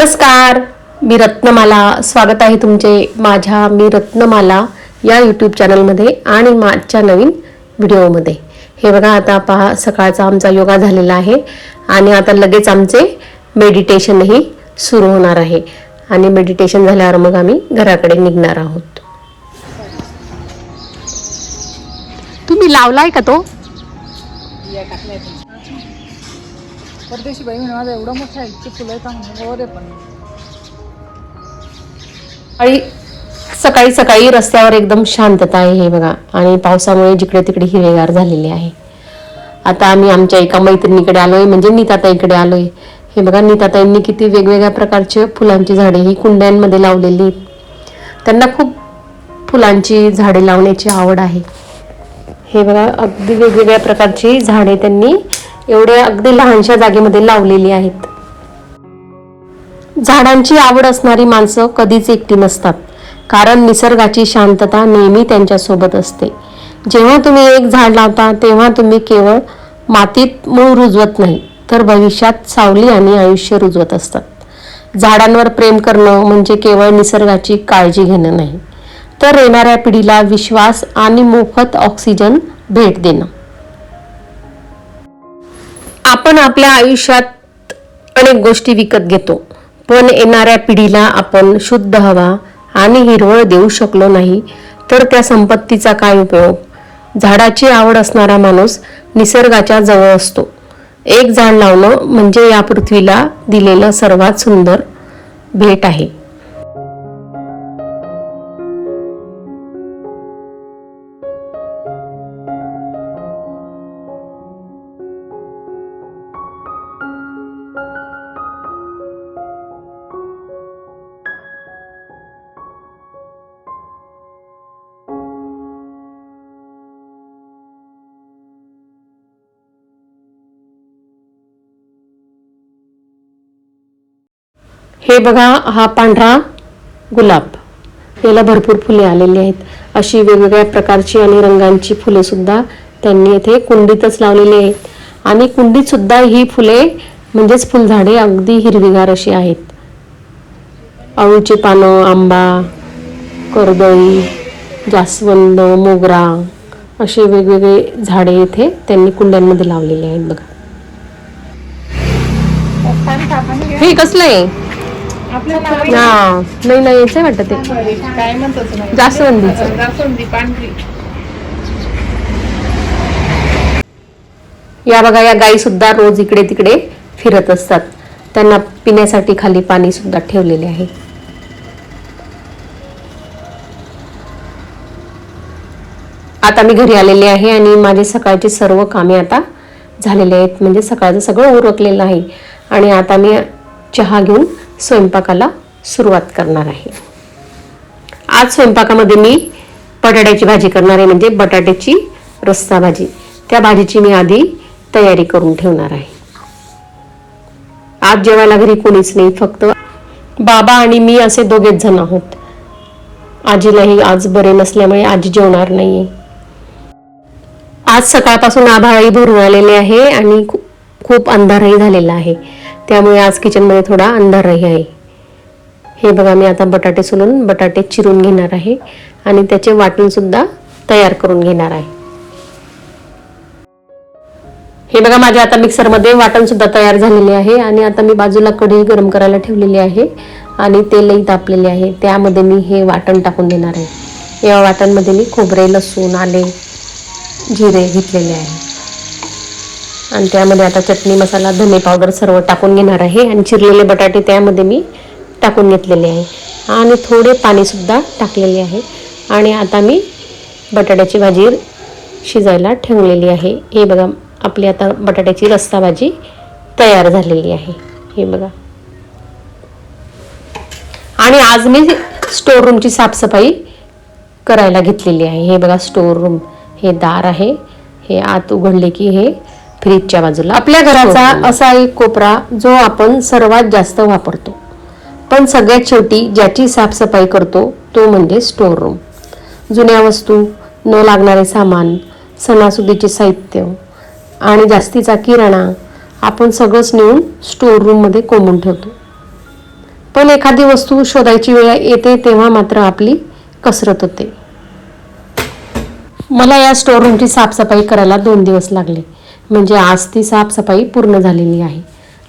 नमस्कार, मी रत्नमाला. स्वागत आहे तुमचे माझ्या मी रत्नमाला या यूट्यूब चॅनलमध्ये आणि माझ्या नवीन व्हिडिओमध्ये. हे बघा, आता पहा, सकाळचा आमचा योगा झालेला आहे आणि आता लगेच आमचे मेडिटेशनही सुरू होणार आहे आणि मेडिटेशन झाल्यावर मग आम्ही घराकडे निघणार आहोत. तुम्ही लावलाय का तो? परदेशी बाई म्हणे माझा एवढा मोठा आहे की फुलं का म्हणून पण आणि सकाळी सकाळी रस्त्यावर एकदम शांतता आहे. हे बघा, आणि पावसामुळे जिकडे तिकडे हिरवेगार झालेले आहे. आता आम्ही आमच्या एका मैत्रिणीकडे आलोय, म्हणजे नीताताईकडे आलोय. हे बघा, नीताताईंनी किती वेगवेगळ्या प्रकारचे फुलांची झाडे ही कुंड्यांमध्ये लावलेली. त्यांना खूप फुलांची झाडे लावण्याची आवड आहे. हे बघा, अगदी वेगवेगळ्या प्रकारची झाडे त्यांनी एवढ्या अगदी लहानशा जागेमध्ये लावलेली आहेत. झाडांची आवड असणारी माणसं कधीच एकटी नसतात, कारण निसर्गाची शांतता नेहमी त्यांच्या सोबत असते. जेव्हा तुम्ही एक झाड लावता तेव्हा तुम्ही केवळ मातीत मूळ रुजवत नाही, तर भविष्यात सावली आणि आयुष्य रुजवत असतात. झाडांवर प्रेम करणं म्हणजे केवळ निसर्गाची काळजी घेणं नाही, तर येणाऱ्या पिढीला विश्वास आणि मोफत ऑक्सिजन भेट देणं. आपण आपल्या आयुष्यात अनेक गोष्टी विकत घेतो, पण येणाऱ्या पिढीला आपण शुद्ध हवा आणि हिरवळ देऊ शकलो नाही तर त्या संपत्तीचा काय उपयोग? झाडाची आवड असणारा माणूस निसर्गाच्या जवळ असतो. एक झाड लावणं म्हणजे या पृथ्वीला दिलेलं सर्वात सुंदर भेट आहे. हे बघा, हा पांढरा गुलाब, याला भरपूर फुले आलेली आहेत. अशी वेगवेगळ्या प्रकारची आणि रंगांची फुले सुद्धा त्यांनी येथे कुंडीतच लावलेली आहेत. आणि कुंडीत सुद्धा ही फुले म्हणजेच फुलझाडे अगदी हिरवीगार अशी आहेत. अळूचे पानं, आंबा, कर्दळी, जास्वंद, मोगरा असे वेगवेगळे झाडे येथे त्यांनी कुंड्यांमध्ये लावलेले आहेत. बघा, हे कसलं आहे? नाही नाही, याचं वाटत ते काय म्हणतात जास्वंदीचं. पांढरी. या बघा, या गायी सुद्धा रोज इकडे तिकडे फिरत असतात. त्यांना पिण्यासाठी खाली पाणी सुद्धा ठेवलेले आहे. आता मी घरी आलेले आहे आणि माझे सकाळचे सर्व कामे आता झालेले आहेत, म्हणजे सकाळचं सगळं उरकलेलं आहे. आणि आता मी चहा घेऊन स्वयंपाकाला सुरुवात करणार आहे. आज स्वयंपाकामध्ये मी बटाट्याची भाजी करणार आहे, म्हणजे बटाट्याची रस्सा भाजी. त्या भाजीची मी आधी तयारी करून ठेवणार आहे. आज जेवायला घरी कोणीच नाही, फक्त बाबा आणि मी असे दोघेच जण आहोत. आजीलाही आज बरे नसल्यामुळे आजी जेवणार नाहीये. आज सकाळपासून आभाळही भरून आलेले आहे आणि खूप अंधारही झालेला आहे, त्यामुळे आज किचनमध्ये थोडा अंधारही आहे. हे बघा, मी आता बटाटे सोलून बटाटे चिरून घेणार आहे आणि त्याचे वाटण सुद्धा तयार करून घेणार आहे. हे बघा, माझ्या आता मिक्सरमध्ये वाटण सुद्धा तयार झालेले आहे. आणि आता मी बाजूला कढई गरम करायला ठेवलेली आहे आणि तेलही तापलेले आहे. त्यामध्ये मी हे वाटण टाकून देणार आहे. या वाटणमध्ये मी खोबरे, लसूण, आले, जिरे घेतलेले आहे आणि त्यामध्ये आता चटणी, मसाला, धने पावडर सर्व टाकून घेणार आहे. आणि चिरलेले बटाटे त्यामध्ये मी टाकून घेतलेले आहे आणि थोडे पाणी सुद्धा टाकलेले आहे. आणि आता मी बटाट्याची भाजी शिजायला ठेवलेली आहे. हे बघा, आपली आता बटाट्याची रस्सा भाजी तयार झालेली आहे. हे बघा, आणि आज मी स्टोर रूमची साफसफाई करायला घेतलेली आहे. हे बघा, स्टोर रूम, हे दार आहे, हे आत उघडले की हे फ्रीजच्या बाजूला. आपल्या घराचा असा एक कोपरा जो आपण सर्वात जास्त वापरतो, पण सगळ्यात शेवटी ज्याची साफसफाई करतो तो म्हणजे स्टोर रूम. जुन्या वस्तू, न लागणारे सामान, सणासुदीचे साहित्य आणि जास्तीचा किराणा आपण सगळंच नेऊन स्टोर रूममध्ये कोंबून ठेवतो. पण एखादी वस्तू शोधायची वेळ येते तेव्हा मात्र आपली कसरत होते. मला या स्टोर रूमची साफसफाई करायला 2 दिवस लागले. म्हणजे आज ती साफसफाई पूर्ण झालेली आहे.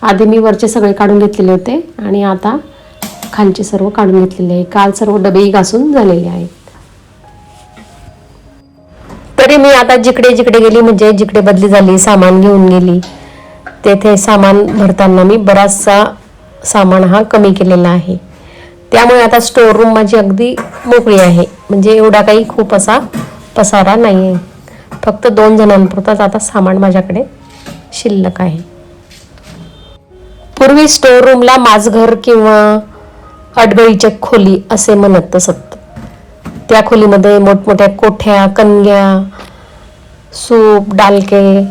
आधी मी वरचे सगळे काढून घेतलेले होते आणि आता खालचे सर्व काढून घेतलेले आहे. काल सर्व डबेही घासून झालेले आहेत. तरी मी आता जिकडे जिकडे गेली, म्हणजे जिकडे बदली झाली, सामान घेऊन गेली, तेथे सामान भरताना मी बराचसा सामान हा कमी केलेला आहे. त्यामुळे आता स्टोर रूम माझी अगदी मोकळी आहे. म्हणजे एवढा काही खूप असा पसारा नाही आहे. फक्त 2 जणांपुरताच आता सामान माझ्याकडे शिल्लक आहे. पूर्वी स्टोर रूमला माझघर किंवा अडगळीच्या खोली असे म्हणत असत. त्या खोलीमध्ये मोठमोठ्या कोठ्या, कणग्या, सूप, डालके,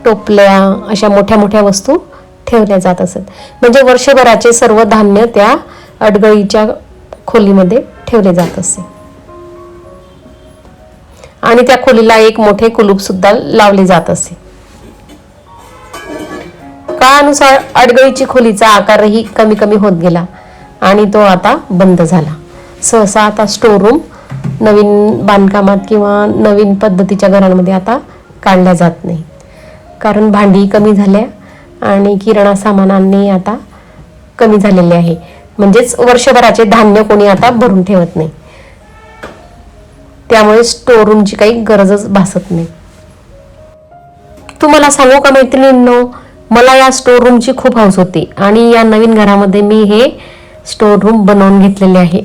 टोपल्या अशा मोठ्या मोठ्या वस्तू ठेवल्या जात असत. म्हणजे वर्षभराचे सर्व धान्य त्या अडगळीच्या खोलीमध्ये ठेवले जात असे. आणि त्या खोलीला एक मोठे कुलूप सुद्धा लावले जात असे. काळानुसार अडगळीची खोलीचा आकारही कमी कमी होत गेला आणि तो आता बंद झाला. सहसा आता स्टोर रूम नवीन बांधकामात किंवा नवीन पद्धतीच्या घरांमध्ये आता काढल्या जात नाही. कारण भांडी कमी झाल्या आणि किराणा सामानांनी आता कमी झालेले आहे. म्हणजेच वर्षभराचे धान्य कोणी आता भरून ठेवत नाही. त्यामुळे स्टोर रूमची काही गरजच भासत नाही. तुम्हाला सांगू का मैत्रिणींनो, मला या स्टोर रूमची खूप हौस होती आणि या नवीन घरामध्ये मी हे स्टोर रूम बनवून घेतलेले आहे.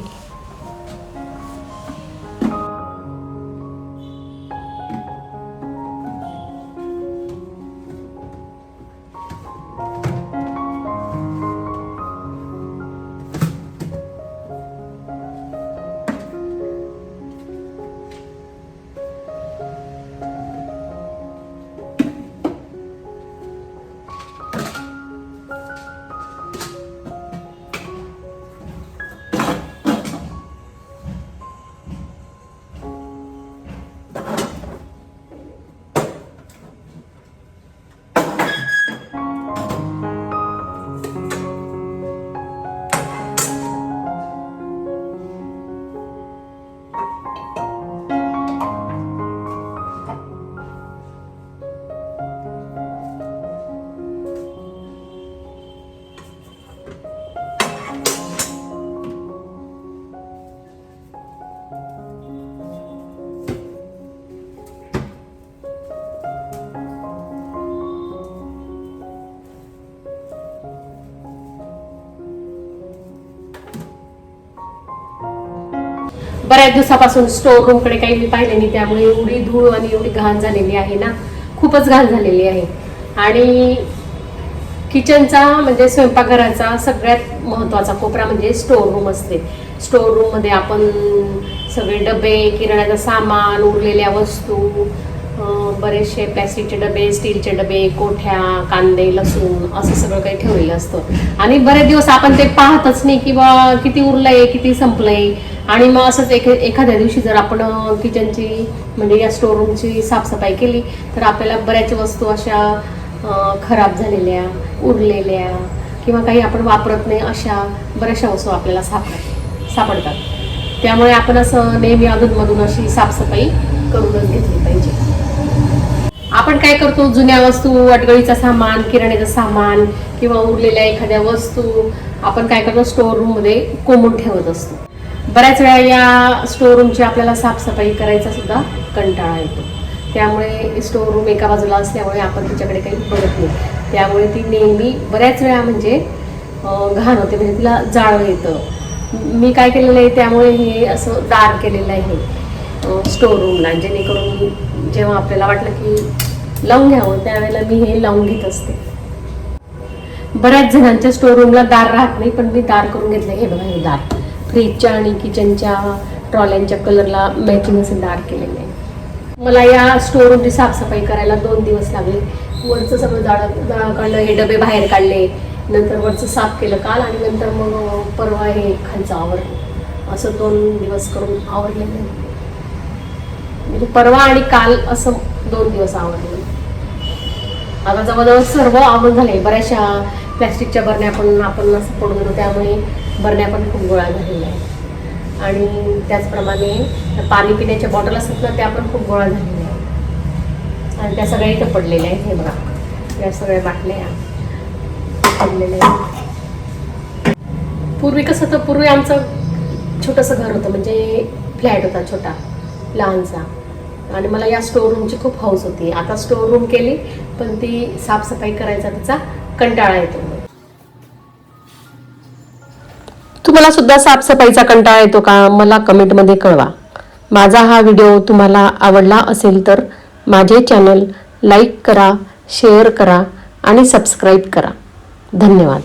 बऱ्याच दिवसापासून स्टोर रूम कडे काही मी पाहिले नाही. त्यामुळे एवढी धूळ आणि एवढी घाण झालेली आहे ना, खूपच घाण झालेली आहे. आणि किचनचा म्हणजे स्वयंपाकघराचा सगळ्यात महत्त्वाचा कोपरा म्हणजे स्टोर रूम असते. स्टोर रूम मध्ये आपण सगळे डबे, किराण्याचं सामान, उरलेल्या वस्तू, बरेचसे प्लॅस्टिकचे डबे, स्टीलचे डबे, कोठ्या, कांदे, लसूण असं सगळं काही ठेवलेलं असतं. आणि बरेच दिवस आपण ते पाहतच नाही की बा किती उरलंय, किती संपलंय. आणि मग असंच एखाद्या दिवशी जर आपण किचनची म्हणजे या स्टोर रूमची साफसफाई केली तर आपल्याला बऱ्याच वस्तू अशा खराब झालेल्या, उरलेल्या किंवा काही आपण वापरत नाही अशा बऱ्याचशा वस्तू आपल्याला सापडतात. त्यामुळे आपण असं नेहमी अधूनमधून अशी साफसफाई करूनच घेतली पाहिजे. आपण काय करतो, जुन्या वस्तू, अडगळीचं सामान, किराण्याचं सामान किंवा उरलेल्या एखाद्या वस्तू आपण काय करतो, स्टोर रूम मध्ये कोंबून ठेवत असतो. बऱ्याच वेळा या स्टोर रूमची आपल्याला साफसफाई करायचा सुद्धा कंटाळा येतो. त्यामुळे स्टोर रूम एका बाजूला असल्यामुळे आपण तिच्याकडे काही बघत नाही. त्यामुळे ती नेहमी बऱ्याच वेळा म्हणजे घाण होते, म्हणजे तिला जाळं येतं. मी काय केलेलं आहे, त्यामुळे हे असं दार केलेलं आहे स्टोर रूमला, जेणेकरून जेव्हा आपल्याला वाटलं की लावून घ्यावं त्यावेळेला मी हे लावून घेत असते. बऱ्याच जणांच्या स्टोर रूमला दार राहत नाही, पण मी दार करून घेतलं. हे बघा, हे दार फ्रीजच्या आणि किचनच्या ट्रॉल्यांच्या कलरला मॅचिंग असे दार केलेले आहे. मला या स्टोर रूमची साफसफाई करायला 2 दिवस लागले. वरचं सगळं जाळं काढलं, हे डबे बाहेर काढले, नंतर वरचं साफ केलं काल, आणि नंतर मग परवा हे खालचं आवरलं. असं 2 दिवस करून आवरलेलं आहे. म्हणजे परवा आणि काल असं 2 दिवस आवरले. आता जवळजवळ सर्व आवरून झाले. बऱ्याचशा प्लॅस्टिकच्या बरण्या पण आपण असं पडून देतो, त्यामुळे बरण्या पण खूप गोळा झालेल्या आहेत. आणि त्याचप्रमाणे पाणी पिण्याच्या बॉटल असतात ना, त्या पण खूप गोळा झालेल्या आहेत. आणि त्या सगळ्या इथं पडलेल्या आहेत. हे बघा, या सगळ्या बाटल्या पडलेल्या आहेत. पूर्वी कसं होतं, पूर्वी आमचं छोटंसं घर होतं, म्हणजे फ्लॅट होता छोटा लहानसा. आणि मला या स्टोर रूमची खूप हौस होती. आता स्टोर रूम केली, पण ती साफसफाई करायचा तिचा कंटाळा येतो. तुम्हाला सुद्धा साफसफाईचा कंटाळा येतो का? मला कमेंटमध्ये कळवा. माझा हा व्हिडिओ तुम्हाला आवडला असेल तर माझे चॅनल लाईक करा, शेअर करा आणि सबस्क्राईब करा. धन्यवाद.